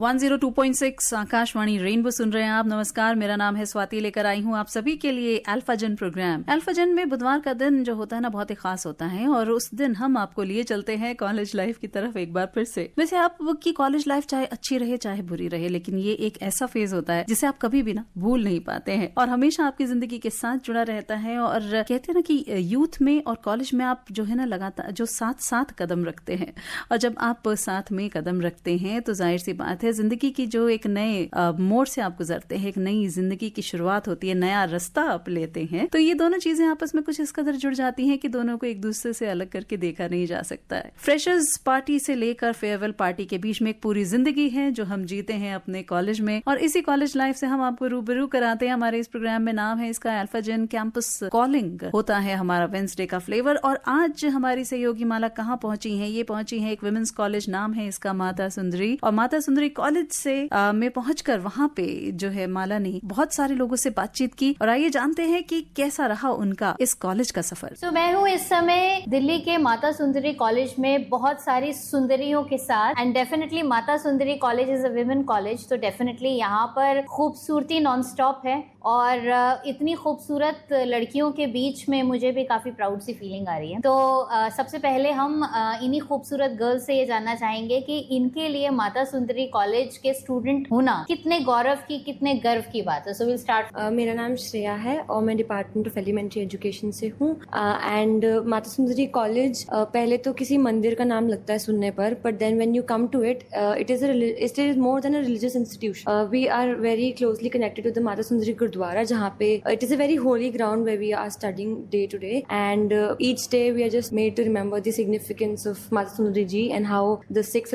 102.6 Akashvani rainbow सुन रहे हैं आप। नमस्कार, मेरा नाम है स्वाति, लेकर आई हूँ आप सभी के लिए अल्फा जन प्रोग्राम। अल्फा जन में बुधवार का दिन जो होता है ना, बहुत ही खास होता है और उस दिन हम आपको लिए चलते हैं कॉलेज लाइफ की तरफ एक बार फिर से। वैसे आपकी कॉलेज लाइफ चाहे अच्छी रहे चाहे बुरी रहे, लेकिन ये एक ऐसा फेज होता है जिसे आप कभी भी ना भूल नहीं पाते हैं और हमेशा आपकी जिंदगी के साथ जुड़ा रहता है। और कहते हैं ना कि यूथ में और कॉलेज में आप जो है ना लगातार जो साथ साथ कदम रखते हैं, और जब आप साथ में कदम रखते हैं तो जाहिर सी बात है जिंदगी की जो एक नए मोड़ से आप गुजरते हैं, एक नई जिंदगी की शुरुआत होती है, नया रास्ता आप लेते हैं, तो ये दोनों चीजें आपस में कुछ इस कदर जुड़ जाती हैं कि दोनों को एक दूसरे से अलग करके देखा नहीं जा सकता है। फ्रेशर्स पार्टी से लेकर फेयरवेल पार्टी के बीच में एक पूरी जिंदगी है जो हम जीते हैं अपने कॉलेज में, और इसी कॉलेज लाइफ से हम आपको रूबरू कराते हैं। हमारे इस प्रोग्राम में नाम है इसका अल्फा जन कैंपस कॉलिंग, होता है हमारा वेंसडे का फ्लेवर। और आज हमारी सहयोगी माला कहाँ पहुंची है? ये पहुंची है एक वुमेन्स कॉलेज, नाम है इसका माता सुंदरी, और माता सुंदरी कॉलेज से में पहुंचकर वहां पे जो है माला ने बहुत सारे लोगों से बातचीत की, और आइए जानते हैं कि कैसा रहा उनका इस कॉलेज का सफर। तो मैं हूँ इस समय दिल्ली के माता सुंदरी कॉलेज में बहुत सारी सुंदरियों के साथ, एंड डेफिनेटली माता Sundari college is a women college, तो डेफिनेटली यहाँ पर खूबसूरती नॉन स्टॉप है और इतनी खूबसूरत लड़कियों के बीच में मुझे भी काफी प्राउड सी फीलिंग आ रही है। तो सबसे पहले हम इन्हीं खूबसूरत गर्ल्स से ये जानना चाहेंगे कि इनके लिए माता सुंदरी कॉलेज के स्टूडेंट होना कितने गौरव की, कितने गर्व की बात है। So will start. मेरा नाम श्रेया है और मैं डिपार्टमेंट ऑफ एलिमेंट्री एजुकेशन से हूँ। एंड माता सुंदरी कॉलेज पहले तो किसी मंदिर का नाम लगता है सुनने पर, but then when you come to it, it is more than a religious institution. We are very closely connected to the Mata Sundari Gurudwara, जहाँ पे it is a very holy ground where we are studying day to day, and each day we are just made to remember the significance of Mata Sundari ji and how the Sikh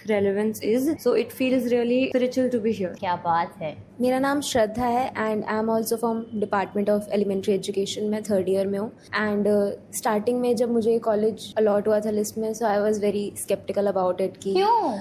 relevance is. So it feels really spiritual to be here. क्या बात है। मेरा नाम श्रद्धा है and I am also from department of elementary education. मैं 3rd year में हूँ and starting में जब मुझे कॉलेज अलॉट हुआ था लिस्ट में, so I was very sceptical about it कि क्यों?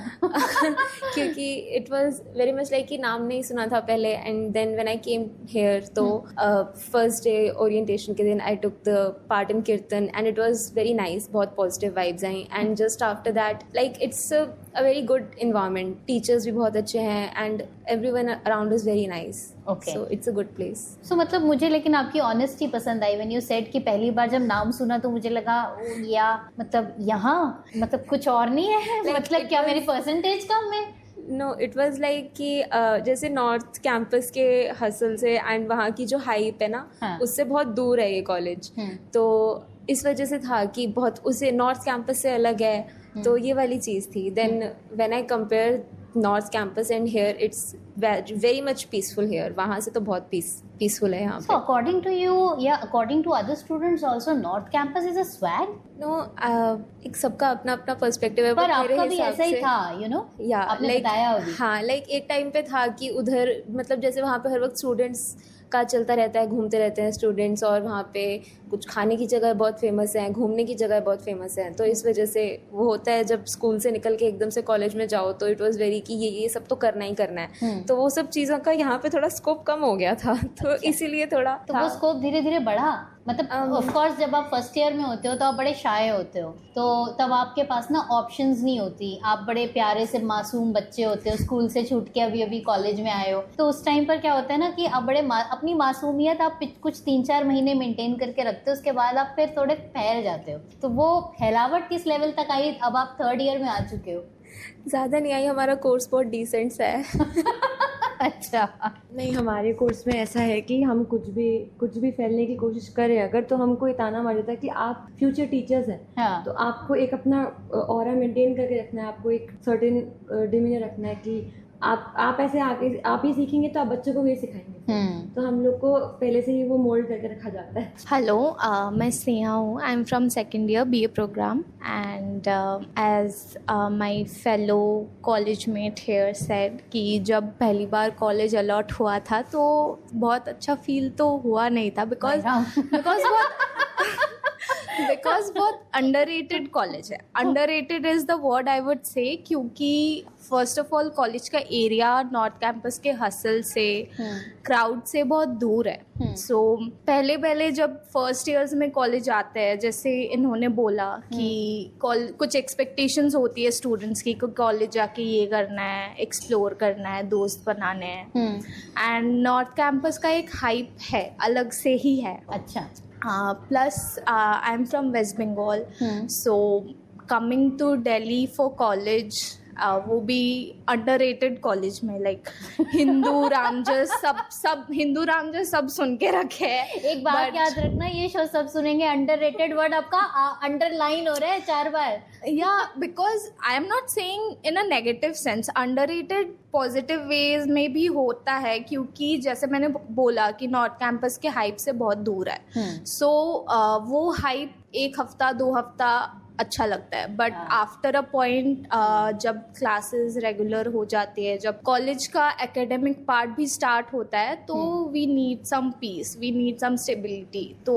क्योंकि it was very much like कि नाम नहीं सुना था पहले, and then when I came here तो फर्स्ट डे ओरिएंटेशन के दिन I took the part in kirtan and it was very nice, बहुत पॉजिटिव वाइब्स आई, and just after that like it's a very good environment, teachers भी बहुत अच्छे हैं and everyone around is very nice. Okay. So it's a good place. So मतलब मुझे लेकिन आपकी ऑनेस्टी पसंद आई व्हेन यू सेड कि पहली बार जब नाम सुना तो मुझे लगा या मतलब यहाँ मतलब कुछ और नहीं है like मतलब क्या मेरी परसेंटेज कम है? नो, इट वॉज लाइक कि जैसे नॉर्थ कैंपस के हसल से एंड वहाँ की जो हाइप है ना, हाँ. उससे बहुत दूर है ये कॉलेज, तो इस वजह से था कि बहुत उसे नॉर्थ कैंपस से अलग है, तो ये वाली चीज़ थी। Then when I compare north campus and here, it's very much peaceful here. वहाँ से तो बहुत पीसफुल है यहाँ पे। So according to you या according to other students also, North Campus is a swag? No, एक सबका अपना अपना पर्सपेक्टिव है, पर आपका भी ऐसा ही था, you know? या आपने बताया अभी। हाँ, लाइक एक टाइम पे था कि उधर मतलब जैसे वहाँ पे हर वक्त स्टूडेंट्स का चलता रहता है, घूमते रहते हैं स्टूडेंट्स, और वहाँ पे कुछ खाने की जगह बहुत फेमस है, घूमने की जगह बहुत फेमस है, तो इस वजह से वो होता है जब स्कूल से निकल के एकदम से कॉलेज में जाओ तो इट वाज वेरी कि ये सब तो करना ही करना है, तो वो सब चीज़ों का यहाँ पे थोड़ा स्कोप कम हो गया था, तो इसीलिए थोड़ा तो वो स्कोप धीरे धीरे बढ़ा। मतलब ऑफ कोर्स जब आप फर्स्ट ईयर में होते हो तो आप बड़े शाय होते हो, तो तब आपके पास ना ऑप्शंस नहीं होती, आप बड़े प्यारे से मासूम बच्चे होते हो, स्कूल से छूट के अभी अभी कॉलेज में आए हो, तो उस टाइम पर क्या होता है ना कि आप बड़े अपनी मासूमियत आप कुछ 3-4 महीने मेंटेन करके रखते हो, उसके बाद आप फिर थोड़े फैल जाते हो। तो वो फैलावट किस लेवल तक आई? अब आप 3rd ईयर में आ चुके हो। ज़्यादा नहीं आई, हमारा कोर्स बहुत डिसेंट सा है। अच्छा, नहीं, हमारे कोर्स में ऐसा है कि हम कुछ भी फैलने की कोशिश करें अगर, तो हमको ताना मार देता है कि आप फ्यूचर टीचर्स हैं। हाँ. तो आपको एक अपना ऑरा मेंटेन करके रखना है, आपको एक सर्टेन डिमीनर रखना है कि आप ऐसे आगे आप ही सीखेंगे तो आप बच्चों को भी सिखाएंगे। तो हम लोग को पहले से ही वो मोल्ड करके रखा जाता है। हेलो, मैं स्नेहा हूँ। I am from 2nd year BA programme and as my fellow college mate here said कि जब पहली बार कॉलेज अलॉट हुआ था तो बहुत अच्छा फील तो हुआ नहीं था बिकॉज बिकॉज बहुत अंडररेटेड कॉलेज है. Underrated is the word I would say, क्योंकि फर्स्ट ऑफ ऑल कॉलेज का एरिया नॉर्थ कैंपस के हसल से, क्राउड से बहुत दूर है. सो पहले जब फर्स्ट ईयर्स में कॉलेज आते हैं, जैसे इन्होंने बोला कि कुछ एक्सपेक्टेशंस होती है स्टूडेंट्स की, कॉलेज जाके ये करना है, एक्सप्लोर करना है, दोस्त बनाने हैं. एंड नॉर्थ कैंपस का एक हाइप है, अलग से ही है. अच्छा. Plus I am from West Bengal, so coming to Delhi for college, वो भी अंडररेटेड कॉलेज में, लाइक हिंदू रामजस सब हिंदू रामजस सब सुन के रखे हैं. एक बात याद रखना, ये शो सब सुनेंगे, अंडररेटेड वर्ड आपका अंडरलाइन हो रहा है 4 बार. Yeah, because I am not saying in a negative sense. Underrated positive ways में भी होता है, क्योंकि जैसे मैंने बोला कि नॉर्थ कैंपस के हाइप से बहुत दूर है. सो वो हाइप 1 हफ्ता 2 हफ्ता अच्छा लगता है, बट आफ्टर अ पॉइंट जब क्लासेस रेगुलर हो जाती है, जब कॉलेज का एकेडमिक पार्ट भी स्टार्ट होता है, तो we need some peace, we need some stability. तो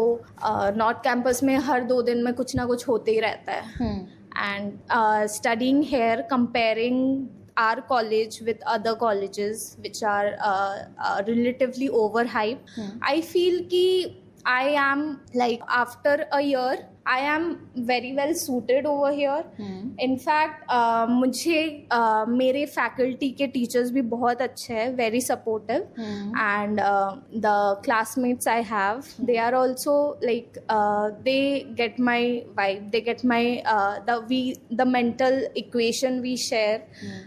नॉर्थ कैंपस में हर 2 दिन में कुछ ना कुछ होते ही रहता है. And studying here, comparing our college with other colleges which are relatively overhyped, I feel ki I am like, after a year I am very well suited over here. In fact मुझे मेरे faculty के teachers भी बहुत अच्छे हैं, very supportive, and the classmates I have, they are also like they get my vibe, they get my the mental equation we share.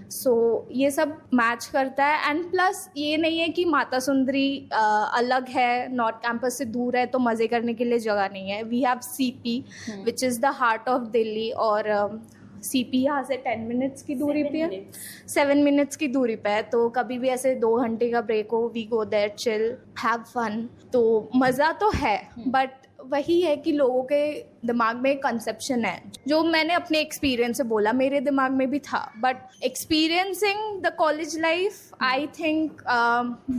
So ये सब match करता है. And plus ये नहीं है कि माता सुंदरी अलग है, नॉर्थ कैंपस से दूर है तो मज़े करने के लिए जगह नहीं है. We have CP which is the heart of Delhi, और CP यहाँ से 10 मिनट्स की दूरी पे है, 7 मिनट्स की दूरी पे है. तो कभी भी ऐसे 2 घंटे का ब्रेक हो, we go there, chill, have fun. तो मज़ा तो है, बट वही है कि लोगों के दिमाग में एक कंसेप्शन है, जो मैंने अपने एक्सपीरियंस से बोला, मेरे दिमाग में भी था. But experiencing the college life, I think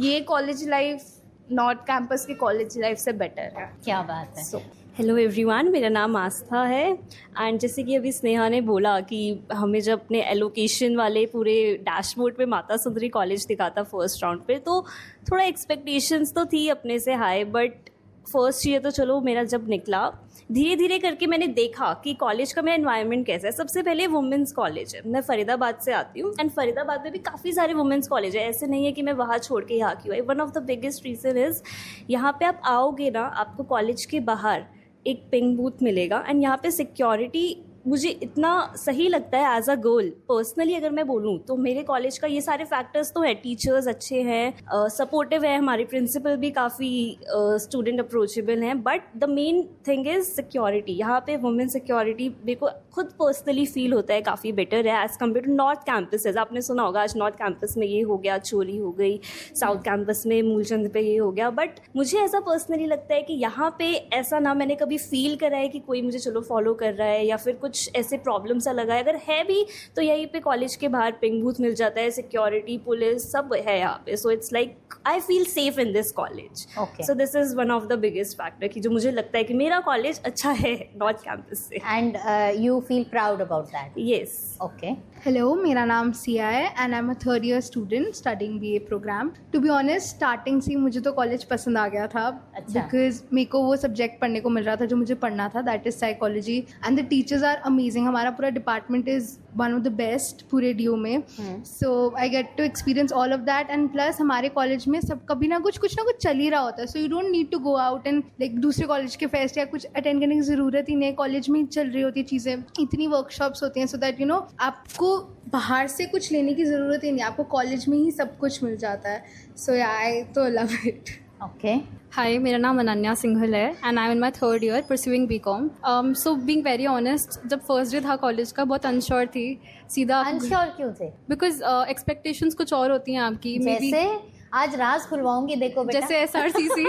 ये कॉलेज लाइफ नॉर्थ कैंपस के कॉलेज लाइफ से बेटर है. क्या बात है. हेलो एवरीवन, मेरा नाम आस्था है. एंड जैसे कि अभी स्नेहा ने बोला कि हमें जब अपने एलोकेशन वाले पूरे डैशबोर्ड पे माता सुंदरी कॉलेज दिखा था फर्स्ट राउंड पे, तो थोड़ा एक्सपेक्टेशंस तो थी अपने से हाई. बट फर्स्ट ईयर तो चलो मेरा जब निकला, धीरे धीरे करके मैंने देखा कि कॉलेज का मेरा एनवायरनमेंट कैसा है. सबसे पहले वुमेंस कॉलेज है, मैं फरीदाबाद से आती हूँ, एंड फरीदाबाद में भी काफ़ी सारे वुमेंस कॉलेज है. ऐसे नहीं है कि मैं वहाँ छोड़ के यहाँ की हुई. One of the biggest reason is, यहाँ पे आप आओगे ना, आपको कॉलेज के बाहर एक पिंक बूथ मिलेगा, एंड यहाँ पे सिक्योरिटी मुझे इतना सही लगता है एज अ गर्ल. पर्सनली अगर मैं बोलूँ तो मेरे कॉलेज का ये सारे फैक्टर्स तो है. टीचर्स अच्छे हैं, सपोर्टिव है, हमारे प्रिंसिपल भी काफ़ी स्टूडेंट अप्रोचेबल हैं. But the main thing is security. यहाँ पे वुमेन सिक्योरिटी मेरे को खुद पर्सनली फील होता है काफ़ी बेटर है as compare to north campuses. आपने सुना होगा आज नॉर्थ कैंपस में ये हो गया, चोरी हो गई, साउथ कैंपस में मूलचंद पे ये हो गया. बट मुझे ऐसा पर्सनली लगता है कि यहाँ पे ऐसा ना मैंने कभी फील करा है कि कोई मुझे चलो फॉलो कर रहा है या फिर कुछ ऐसे प्रॉब्लम सा लगा है. अगर है भी तो यहीं पे कॉलेज के बाहर पिंक बूथ मिल जाता है, सिक्योरिटी, पुलिस सब है यहाँ पे. So it's like I feel safe in this college. So this is one of the biggest factor कि जो मुझे लगता है कि मेरा कॉलेज अच्छा है नॉर्थ कैंपस से. And you feel proud about that. Yes. Okay. Hello, मेरा नाम सिया है and I am a 3rd year student studying BA programme. To be honest, starting से मुझे तो कॉलेज पसंद आ गया था. अच्छा. बिकॉज मेरे को वो सब्जेक्ट पढ़ने को मिल रहा था जो मुझे पढ़ना था, that is psychology, and the teachers are amazing. हमारा पूरा department is one of the best पूरे DU में. So I get to experience all of that. And plus हमारे कॉलेज में सब कभी ना कुछ चल ही रहा होता है. So you don't need to go out and like दूसरे कॉलेज के फेस्ट या कुछ अटेंड करने की ज़रूरत ही नहीं. कॉलेज में ही चल रही होती है चीज़ें, इतनी वर्कशॉप्स होती हैं, सो दैट यू नो आपको बाहर से कुछ लेने की ज़रूरत ही नहीं, आपको कॉलेज में ही सब कुछ मिल जाता है. सो आई तो लव इट. ओके. Hi, मेरा नाम अनन्या सिंघल है and I M in my 3rd year pursuing BCom. So being very honest, जब फर्स्ट डे था कॉलेज का बहुत अनश्योर थी. सीधा अनश्योर क्यों थे? बिकॉज एक्सपेक्टेशंस कुछ और होती हैं आपकी. जैसे आज राज खुलवाऊंगी, देखो बेटा. जैसे SRCC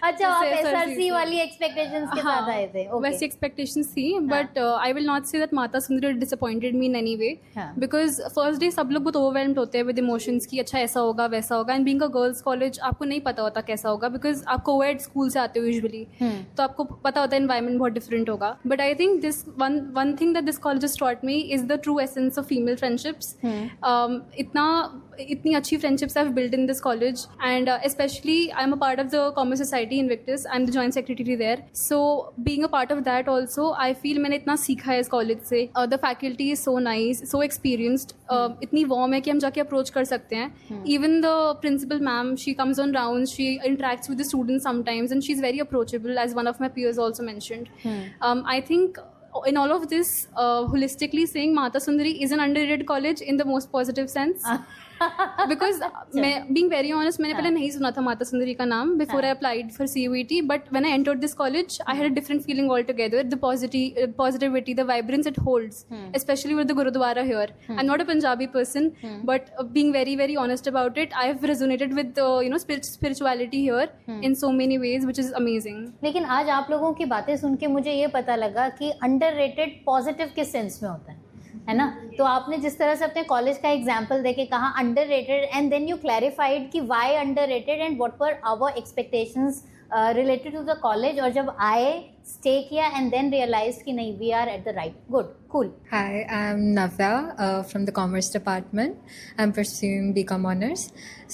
अच्छा, आप जैसे SRC SRC वाली एक्सपेक्टेशंस के साथ आए थे? Okay. वैसी एक्सपेक्टेशंस थी, but I will not say that Mata Sundari disappointed me in any way, because first day सब लोग बहुत ओवरवेल्म्ड होते हैं विद इमोशंस की अच्छा ऐसा होगा वैसा होगा, and being a girls college आपको नहीं पता होता कैसा होगा, बिकॉज आप कोएड स्कूल से आते हो यूजुअली, तो आपको पता होता है एनवायरनमेंट बहुत डिफरेंट होगा. But I think this one thing that this college has taught me is the true essence of female friendships. इतनी अच्छी friendships I have built in this college, and specially I am a part of the commerce society Invictus. I am the joint secretary there, so being a part of that also I feel मैंने इतना सीखा है इस college से. The faculty is so nice, so experienced, इतनी warm है कि हम जाके अप्रोच कर सकते हैं. Even the principal ma'am, she comes on round, she interacts with the students sometimes, and she is very approachable, as one of my peers also mentioned. I think in all of this, holistically saying, Mata Sundari is an underrated college in the most positive sense. Because मैं being very honest मैंने पहले नहीं सुना था माता सुंदरी का नाम before I applied for CUET, but when I entered this college I had a different feeling all together. The positivity, the vibrance it holds, especially with the Gurudwara here. I'm not a Punjabi person, but being very very honest about it, I have resonated with spirituality here in so many ways, which is amazing. लेकिन आज आप लोगों की बातें सुन के मुझे ये पता लगा कि अंडररेटेड पॉजिटिव किस सेंस में होता है ना. तो आपने जिस तरह से अपने कॉलेज का एग्जांपल देके कहा underrated, and then you clarified कि why underrated and what were our expectations related to the college, और जब आए स्टे किया एंड देन रियलाइज कि नहीं we are at the right. Good, cool. Hi, I'm Navya from the Commerce Department. I'm pursuing BCom Honors.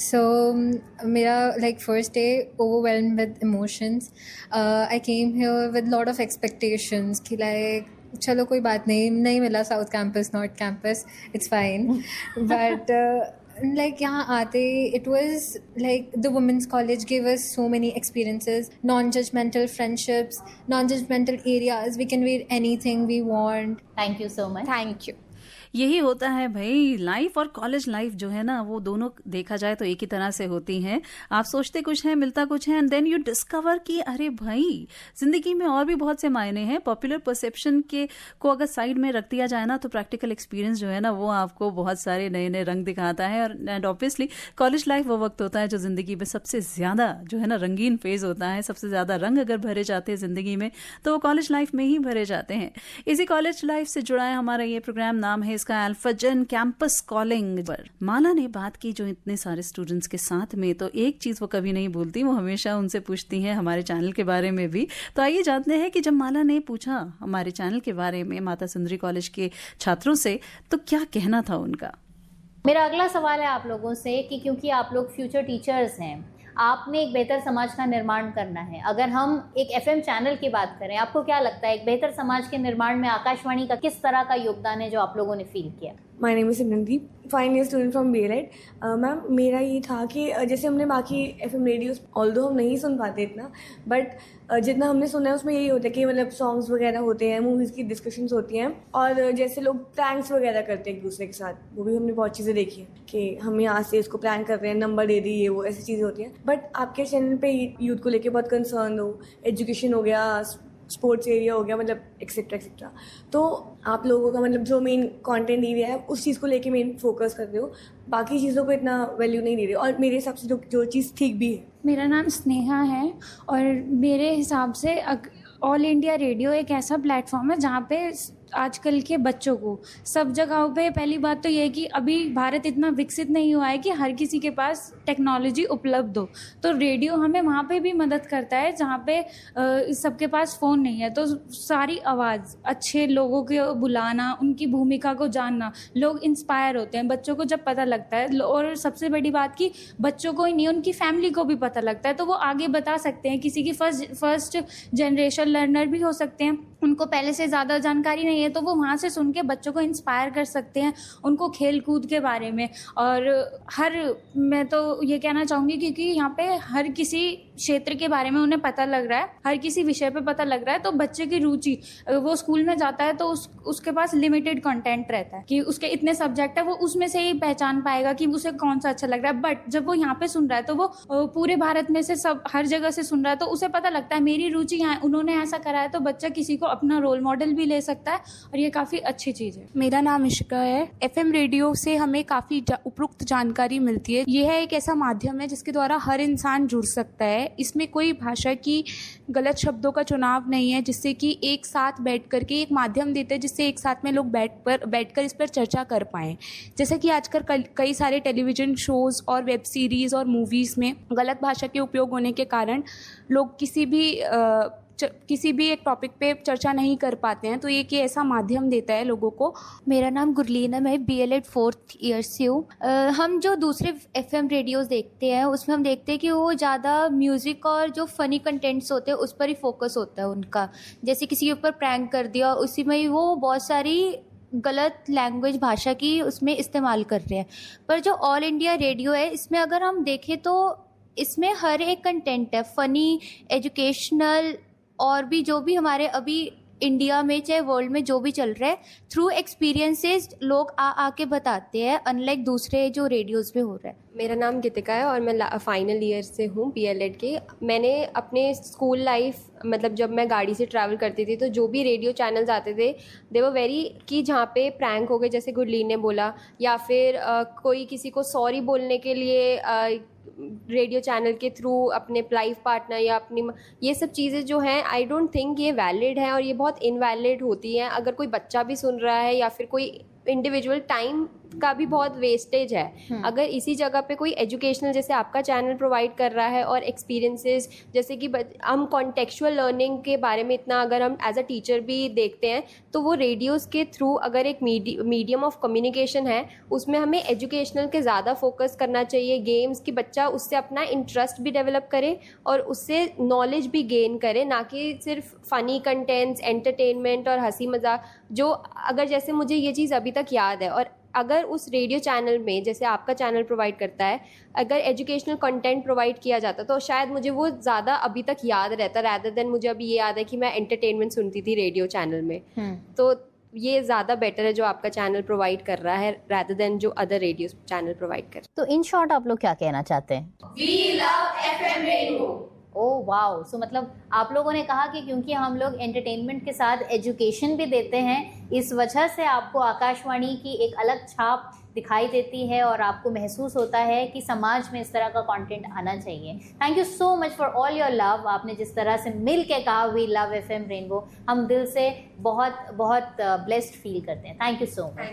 So, mera first day overwhelmed with emotions. I came here with lot of expectations कि चलो कोई बात नहीं मिला south campus north campus, it's fine. But यहाँ आते it was the women's college give us so many experiences, non judgemental friendships, non judgemental areas, we can wear anything we want. Thank you so much. Thank you. यही होता है भाई, life और college life जो है ना वो दोनों देखा जाए तो एक ही तरह से होती हैं. आप सोचते कुछ है, मिलता कुछ है, एंड देन यू डिस्कवर कि अरे भाई जिंदगी में और भी बहुत से मायने हैं. पॉपुलर परसेप्शन के को अगर साइड में रख दिया जाए ना तो प्रैक्टिकल एक्सपीरियंस जो है ना वो आपको बहुत सारे नए नए रंग दिखाता है. और एंड ऑब्वियसली कॉलेज लाइफ वो वक्त होता है जो जिंदगी में सबसे ज्यादा जो है ना रंगीन फेज होता है. सबसे ज्यादा रंग अगर भरे जाते हैं जिंदगी में तो वो कॉलेज लाइफ में ही भरे जाते हैं. इसी कॉलेज लाइफ से जुड़ा है हमारा ये प्रोग्राम. नाम है इसका अल्फाजन कैंपस कॉलिंग. पर माला ने बात की जो इतने सारे स्टूडेंट्स के साथ में, तो एक चीज वो कभी नहीं भूलती, वो हमेशा उनसे पूछती हैं हमारे चैनल के बारे में भी. तो आइए जानते हैं कि जब माला ने पूछा हमारे चैनल के बारे में माता सुंदरी कॉलेज के छात्रों से तो क्या कहना था उनका. मेरा अगला सवाल है आप लोगों से कि क्योंकि आप लोग फ्यूचर टीचर्स हैं, आपने एक बेहतर समाज का निर्माण करना है. अगर हम एक FM चैनल की बात करें, आपको क्या लगता है एक बेहतर समाज के निर्माण में आकाशवाणी का किस तरह का योगदान है जो आप लोगों ने फील किया? My name is Simrandeep, final year student from BLED. Ma'am मेरा ये था कि जैसे हमने बाकी FM रेडियोस ऑल्दो हम नहीं सुन पाते इतना, बट जितना हमने सुना है उसमें यही होता है कि मतलब सॉन्ग्स वगैरह होते हैं, मूवीज़ की डिस्कशंस होती हैं, और जैसे लोग प्रैंक्स वगैरह करते हैं एक दूसरे के साथ, वो भी हमने बहुत चीज़ें देखी हैं कि हम यहाँ से इसको प्रैंक कर रहे हैं, नंबर दे दी, ये वो ऐसी चीज़ें होती हैं. बट आपके चैनल पे यूथ को लेके बहुत कंसर्न हो, एजुकेशन हो गया, स्पोर्ट्स एरिया हो गया, मतलब एक्सेट्रा एक्सेट्रा, तो आप लोगों का मतलब जो मेन कंटेंट एरिया है उस चीज़ को लेके मेन फोकस कर रहे हो, बाकी चीज़ों को इतना वैल्यू नहीं दे रहे, और मेरे हिसाब से जो चीज़ ठीक भी है. मेरा नाम स्नेहा है, और मेरे हिसाब से ऑल इंडिया रेडियो एक ऐसा प्लेटफॉर्म है जहाँ पे आजकल के बच्चों को सब जगहों पे, पहली बात तो ये है कि अभी भारत इतना विकसित नहीं हुआ है कि हर किसी के पास टेक्नोलॉजी उपलब्ध हो, तो रेडियो हमें वहाँ पे भी मदद करता है जहाँ पे सबके पास फ़ोन नहीं है. तो सारी आवाज़, अच्छे लोगों को बुलाना, उनकी भूमिका को जानना, लोग इंस्पायर होते हैं, बच्चों को जब पता लगता है, और सबसे बड़ी बात कि बच्चों को ही नहीं उनकी फैमिली को भी पता लगता है, तो वो आगे बता सकते हैं. किसी की फर्स्ट जनरेशन लर्नर भी हो सकते हैं, उनको पहले से ज़्यादा जानकारी नहीं है, तो वो वहाँ से सुन के बच्चों को इंस्पायर कर सकते हैं, उनको खेल कूद के बारे में. और मैं तो ये कहना चाहूँगी क्योंकि यहाँ पे हर किसी क्षेत्र के बारे में उन्हें पता लग रहा है, हर किसी विषय पे पता लग रहा है, तो बच्चे की रुचि, वो स्कूल में जाता है तो उसके पास लिमिटेड कंटेंट रहता है कि उसके इतने सब्जेक्ट है, वो उसमें से ही पहचान पाएगा कि उसे कौन सा अच्छा लग रहा है. बट जब वो यहाँ पे सुन रहा है तो वो पूरे भारत में से सब हर जगह से सुन रहा है, तो उसे पता लगता है मेरी रुचि यहाँ, उन्होंने ऐसा करा है, तो बच्चा किसी को अपना रोल मॉडल भी ले सकता है और ये काफ़ी अच्छी चीज़ है। मेरा नाम इशिका है। FM रेडियो से हमें काफ़ी उपयुक्त जानकारी मिलती है। यह है एक ऐसा माध्यम है जिसके द्वारा हर इंसान जुड़ सकता है। इसमें कोई भाषा की गलत शब्दों का चुनाव नहीं है, जिससे कि एक साथ बैठ कर के एक माध्यम देते हैं जिससे एक साथ में लोग बैठकर इस पर चर्चा कर पाएँ। जैसे कि आजकल कई सारे टेलीविज़न शोज़ और वेब सीरीज़ और मूवीज़ में गलत भाषा के उपयोग होने के कारण लोग किसी भी एक टॉपिक पे चर्चा नहीं कर पाते हैं, तो ये कि ऐसा माध्यम देता है लोगों को। मेरा नाम गुरलीन है, मैं BLED 4th ईयर से हूँ। हम जो दूसरे FM रेडियोज़ देखते हैं उसमें हम देखते हैं कि वो ज़्यादा म्यूज़िक और जो फ़नी कंटेंट्स होते हैं उस पर ही फोकस होता है उनका। जैसे किसी के ऊपर प्रैंक कर दिया, उसी में ही वो बहुत सारी गलत लैंग्वेज भाषा की उसमें इस्तेमाल कर रहे हैं। पर जो ऑल इंडिया रेडियो है, इसमें अगर हम देखें तो इसमें हर एक कंटेंट है, फ़नी, एजुकेशनल और भी जो भी हमारे अभी इंडिया में चाहे वर्ल्ड में जो भी चल रहा है, थ्रू एक्सपीरियंसेस लोग आके बताते हैं, अनलाइक दूसरे जो रेडियोज़ में हो रहा है। मेरा नाम गीतिका है और मैं फाइनल ईयर से हूँ BLED के। मैंने अपने स्कूल लाइफ मतलब जब मैं गाड़ी से ट्रैवल करती थी तो जो भी रेडियो चैनल्स आते थे दे वर वेरी कि जहाँ पे प्रैंक हो गए, जैसे गुरलीन ने बोला, या फिर कोई किसी को सॉरी बोलने के लिए रेडियो चैनल के थ्रू अपने लाइफ पार्टनर या अपनी ये सब चीज़ें जो हैं आई डोंट थिंक ये वैलिड है और ये बहुत इनवैलिड होती हैं। अगर कोई बच्चा भी सुन रहा है या फिर कोई इंडिविजुअल टाइम का भी बहुत वेस्टेज है। अगर इसी जगह पे कोई एजुकेशनल जैसे आपका चैनल प्रोवाइड कर रहा है और एक्सपीरियंसेस जैसे कि हम कॉन्टेक्चुअल लर्निंग के बारे में इतना अगर हम एज अ टीचर भी देखते हैं तो वो रेडियोज़ के थ्रू अगर एक मीडियम ऑफ कम्युनिकेशन है उसमें हमें एजुकेशनल के ज़्यादा फोकस करना चाहिए। गेम्स की बच्चा उससे अपना इंटरेस्ट भी डेवलप करे और उससे नॉलेज भी गेन करे, ना कि सिर्फ फ़नी कंटेंट्स, एंटरटेनमेंट और हंसी मजाक। जो अगर जैसे मुझे ये चीज़ अभी तक याद है, और अगर उस रेडियो चैनल में जैसे आपका चैनल प्रोवाइड करता है अगर एजुकेशनल कंटेंट प्रोवाइड किया जाता तो शायद मुझे वो ज़्यादा अभी तक याद रहता, रैदर देन मुझे अभी ये याद है कि मैं एंटरटेनमेंट सुनती थी रेडियो चैनल में। तो ये ज़्यादा बेटर है जो आपका चैनल प्रोवाइड कर रहा है रैदर देन जो अदर रेडियो चैनल प्रोवाइड कर। तो इन शॉर्ट आप लोग क्या कहना चाहते हैं? We love FM radio. Oh wow, so मतलब आप लोगों ने कहा कि क्योंकि हम लोग एंटरटेनमेंट के साथ एजुकेशन भी देते हैं, इस वजह से आपको आकाशवाणी की एक अलग छाप दिखाई देती है और आपको महसूस होता है कि समाज में इस तरह का कंटेंट आना चाहिए। Thank you so much for all your love. आपने जिस तरह से मिल के कहा वी लव FM रेनबो, हम दिल से बहुत बहुत ब्लेस्ड फील करते हैं। Thank you so much.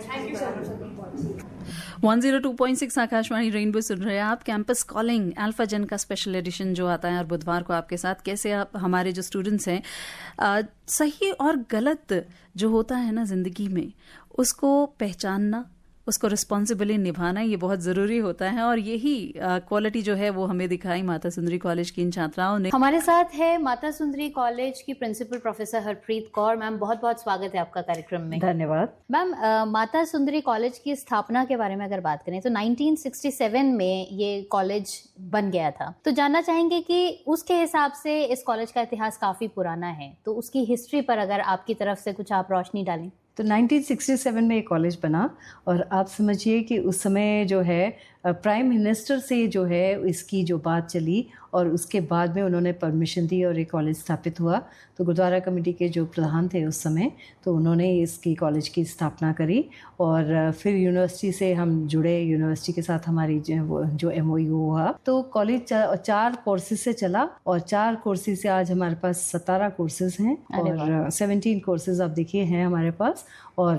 102.6 Akashvani rainbow सुन रहे हैं आप। कैंपस कॉलिंग अल्फा जन का स्पेशल एडिशन जो आता है और बुधवार को आपके साथ कैसे आप हमारे जो स्टूडेंट्स हैं सही और गलत जो होता है ना जिंदगी में उसको पहचानना, उसको रिस्पॉन्सिबली निभाना ये बहुत ज़रूरी होता है और यही क्वालिटी जो है वो हमें दिखाई माता सुंदरी कॉलेज की इन छात्राओं ने। हमारे साथ है माता सुंदरी कॉलेज की principal professor Harpreet Kaur. Ma'am बहुत बहुत स्वागत है आपका कार्यक्रम में। धन्यवाद मैम। माता सुंदरी कॉलेज की स्थापना के बारे में अगर बात करें तो 1967 में ये कॉलेज बन गया था, तो जानना चाहेंगे कि उसके हिसाब से इस कॉलेज का इतिहास काफ़ी पुराना है, तो उसकी हिस्ट्री पर अगर आपकी तरफ से कुछ आप रोशनी डालें। तो 1967 में ये कॉलेज बना और आप समझिए कि उस समय जो है प्राइम मिनिस्टर से जो है इसकी जो बात चली और उसके बाद में उन्होंने परमिशन दी और ये कॉलेज स्थापित हुआ। तो गुरुद्वारा कमेटी के जो प्रधान थे उस समय, तो उन्होंने इसकी कॉलेज की स्थापना करी और फिर यूनिवर्सिटी से हम जुड़े। यूनिवर्सिटी के साथ हमारी जो MOU हुआ, तो कॉलेज 4 कोर्सेज से चला और 4 कोर्सेज से आज हमारे पास 17 कोर्सेज हैं और 17 कोर्सेज आप देखिए हैं हमारे पास। और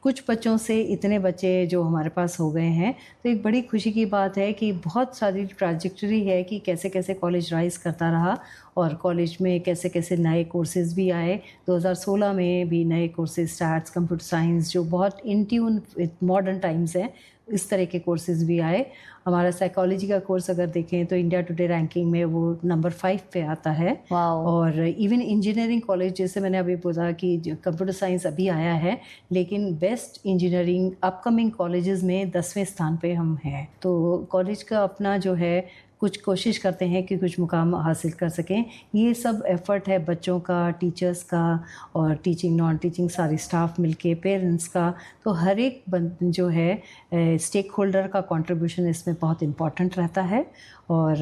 कुछ बच्चों से इतने बच्चे जो हमारे पास हो गए हैं, तो एक बड़ी खुशी की बात है कि बहुत सारी ट्रैजेक्टरी है कि कैसे कैसे कॉलेज राइज करता रहा और कॉलेज में कैसे कैसे नए कोर्सेज भी आए। 2016 में भी नए कोर्सेज स्टैट्स, कंप्यूटर साइंस जो बहुत in tune with modern times हैं, इस तरह के कोर्सेज भी आए। हमारा साइकोलॉजी का कोर्स अगर देखें तो इंडिया टुडे रैंकिंग में वो नंबर 5 पे आता है। और इवन इंजीनियरिंग कॉलेज, जैसे मैंने अभी बोला कि कंप्यूटर साइंस अभी आया है, लेकिन बेस्ट इंजीनियरिंग अपकमिंग कॉलेजेस में 10वें स्थान पे हम हैं। तो कॉलेज का अपना जो है कुछ कोशिश करते हैं कि कुछ मुकाम हासिल कर सकें। ये सब एफ़र्ट है बच्चों का, टीचर्स का और टीचिंग नॉन टीचिंग सारे स्टाफ मिलके, पेरेंट्स का। तो हर एक जो है स्टेक होल्डर का कंट्रीब्यूशन इसमें बहुत इम्पॉर्टेंट रहता है। और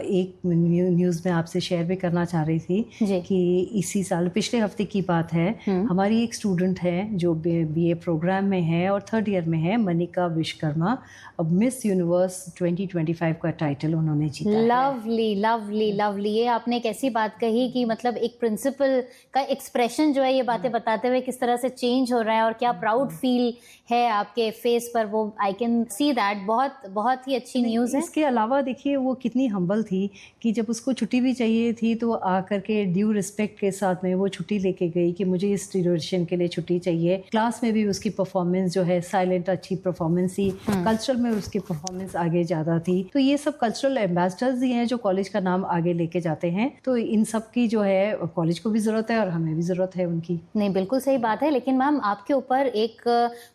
एक न्यूज़ में आपसे शेयर भी करना चाह रही थी कि इसी साल पिछले हफ्ते की बात है, हमारी एक स्टूडेंट है जो बीए प्रोग्राम में है और 3rd ईयर में है, मनिका विश्वकर्मा। अब मिस यूनिवर्स 2025 का टाइटल उन्होंने जीता है। Lovely lovely lovely. ये आपने एक ऐसी बात कही कि मतलब एक प्रिंसिपल का एक्सप्रेशन जो है ये बातें बताते हुए किस तरह से चेंज हो रहा है और क्या प्राउड फील है आपके फेस पर, वो आई कैन सी दैट। बहुत बहुत ही अच्छी न्यूज़ है। इसके अलावा देखिए वो कितनी हम्बल थी कि जब उसको छुट्टी भी चाहिए थी तो आकर के ड्यू रिस्पेक्ट के साथ में वो छुट्टी लेके गई कि मुझे इस ड्यूरेशन के लिए छुट्टी चाहिए। क्लास में भी उसकी परफॉर्मेंस जो है साइलेंट अच्छी परफॉर्मेंस थी, कल्चरल में उसकी परफॉर्मेंस आगे ज़्यादा थी। तो ये सब कल्चरल एम्बेसडर्स ही हैं जो कॉलेज का नाम आगे लेके जाते हैं। तो इन सब की जो है कॉलेज को भी ज़रूरत है और हमें भी ज़रूरत है उनकी। नहीं, बिल्कुल सही बात है। लेकिन मैम आपके ऊपर एक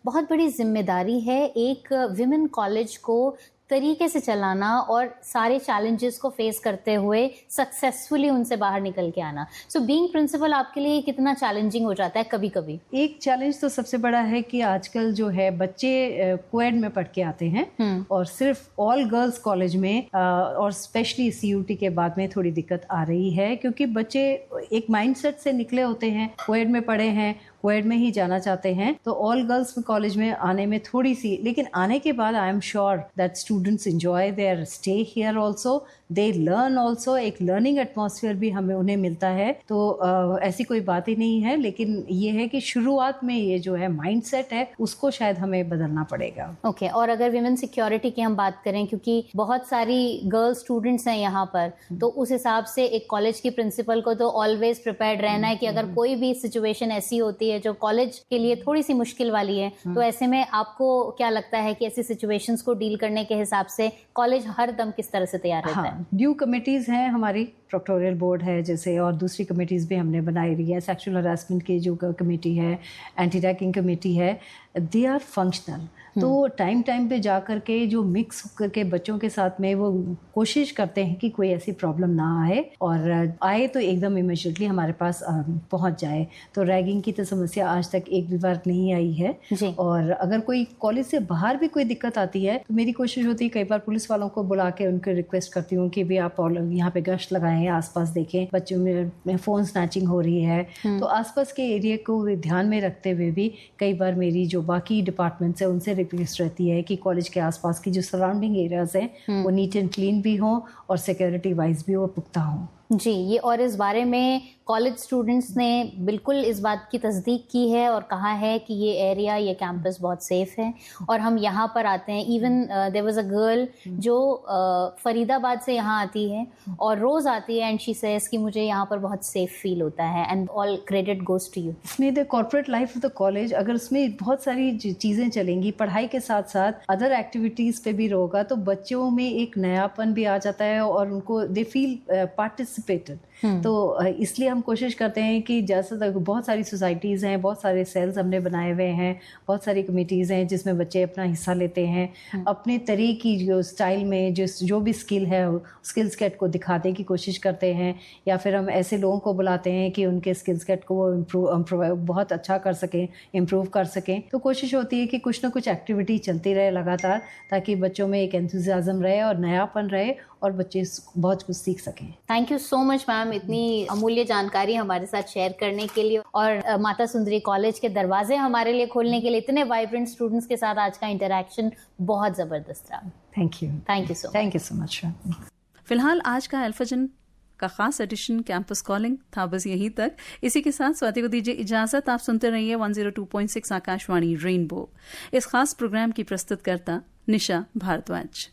बहुत बड़ी जिम्मेदारी है एक विमेन कॉलेज को तरीके से चलाना और सारे चैलेंजेस को फेस करते हुए सक्सेसफुली उनसे बाहर निकल के आना। सो बीइंग प्रिंसिपल आपके लिए कितना चैलेंजिंग हो जाता है कभी कभी? एक चैलेंज तो सबसे बड़ा है कि आजकल जो है बच्चे कोएड में पढ़ के आते हैं और सिर्फ ऑल गर्ल्स कॉलेज में और स्पेशली सीयूटी के बाद में थोड़ी दिक्कत आ रही है, क्योंकि बच्चे एक माइंडसेट से निकले होते हैं, कोएड में पढ़े हैं, कोएड में ही जाना चाहते हैं। तो ऑल गर्ल्स कॉलेज में आने में थोड़ी सी, लेकिन आने के बाद I am sure that students enjoy there stay here also, they learn also. एक लर्निंग एटमॉस्फेयर भी हमें उन्हें मिलता है। तो ऐसी कोई बात ही नहीं है, लेकिन ये है कि शुरुआत में ये जो है माइंडसेट है उसको शायद हमें बदलना पड़ेगा। ओके। और अगर विमेन सिक्योरिटी की हम बात करें, क्योंकि बहुत सारी गर्ल स्टूडेंट्स हैं यहाँ पर, तो उस हिसाब से एक कॉलेज की प्रिंसिपल को तो ऑलवेज प्रिपेयर्ड रहना है कि अगर कोई भी सिचुएशन ऐसी होती है जो कॉलेज के लिए थोड़ी सी मुश्किल वाली है, तो ऐसे में आपको क्या लगता है कि ऐसी सिचुएशंस को डील करने के हिसाब से कॉलेज हर दम किस तरह से तैयार रहता है? ड्यू कमेटीज़ हैं हमारी, प्रोक्टोरियल बोर्ड है जैसे, और दूसरी कमेटीज़ भी हमने बनाई रही है। सेक्सुअल हरासमेंट की जो कमेटी है, एंटी रैगिंग कमेटी है, दे आर फंक्शनल। तो टाइम पे जा कर के जो मिक्स करके बच्चों के साथ में वो कोशिश करते हैं कि कोई ऐसी प्रॉब्लम ना आए, और आए तो एकदम इमीडिएटली हमारे पास पहुंच जाए। तो रैगिंग की तो समस्या आज तक एक भी बार नहीं आई है। और अगर कोई कॉलेज से बाहर भी कोई दिक्कत आती है तो मेरी कोशिश होती है, कई बार पुलिस वालों को बुला के उनके रिक्वेस्ट करती हूँ कि भी आप यहाँ पे गश्त लगाएं, आसपास देखें, बच्चों में फ़ोन स्नैचिंग हो रही है। तो आसपास के एरिया को ध्यान में रखते हुए भी कई बार मेरी जो बाकी डिपार्टमेंट्स है उनसे रिक्वेस्ट रहती है कि कॉलेज के आसपास की जो सराउंडिंग एरियाज हैं वो नीट एंड क्लीन भी हों और सिक्योरिटी वाइज भी वो पुख्ता हों। जी, ये और इस बारे में कॉलेज स्टूडेंट्स ने बिल्कुल इस बात की तस्दीक की है और कहा है कि ये एरिया, ये कैंपस बहुत सेफ है और हम यहाँ पर आते हैं। Even there was a girl जो फरीदाबाद से यहाँ आती है और रोज़ आती है एंड शी सेज कि मुझे यहाँ पर बहुत सेफ फील होता है, and all credit goes to you. इसमें the corporate life of the college, अगर उसमें बहुत सारी चीज़ें चलेंगी, पढ़ाई के साथ साथ अदर एक्टिविटीज़ पे भी होगा, तो बच्चों में एक नयापन भी आ जाता है और उनको दे फील पार्टिसिपेटेड। तो इसलिए हम कोशिश करते हैं कि जैसे तक बहुत सारी सोसाइटीज़ हैं, बहुत सारे सेल्स हमने बनाए हुए हैं, बहुत सारी कमेटीज़ हैं जिसमें बच्चे अपना हिस्सा लेते हैं, अपने तरीके की जो स्टाइल में जो भी स्किल है स्किल सेट को दिखाने की कोशिश करते हैं, या फिर हम ऐसे लोगों को बुलाते हैं कि उनके स्किल सेट को वो बहुत अच्छा कर सकें, इम्प्रूव कर सकें। तो कोशिश होती है कि कुछ ना कुछ एक्टिविटी चलती रहे लगातार, ताकि बच्चों में एक एंथुसियाज्म रहे और नयापन रहे और बच्चे बहुत कुछ सीख सकें। Thank you so much ma'am, इतनी अमूल्य जानकारी हमारे साथ शेयर करने के लिए और माता सुंदरी कॉलेज के दरवाजे हमारे लिए खोलने के लिए। इतने वाइब्रेंट स्टूडेंट्स के साथ आज का इंटरेक्शन बहुत ज़बरदस्त रहा। Thank you so much. फिलहाल आज का अल्फाजन का खास एडिशन कैंपस कॉलिंग था बस यहीं तक। इसी के साथ स्वाति को दीजिए इजाजत। आप सुनते रहिए 102.6 आकाशवाणी रेनबो। इस खास प्रोग्राम की प्रस्तुतकर्ता निशा भारद्वाज।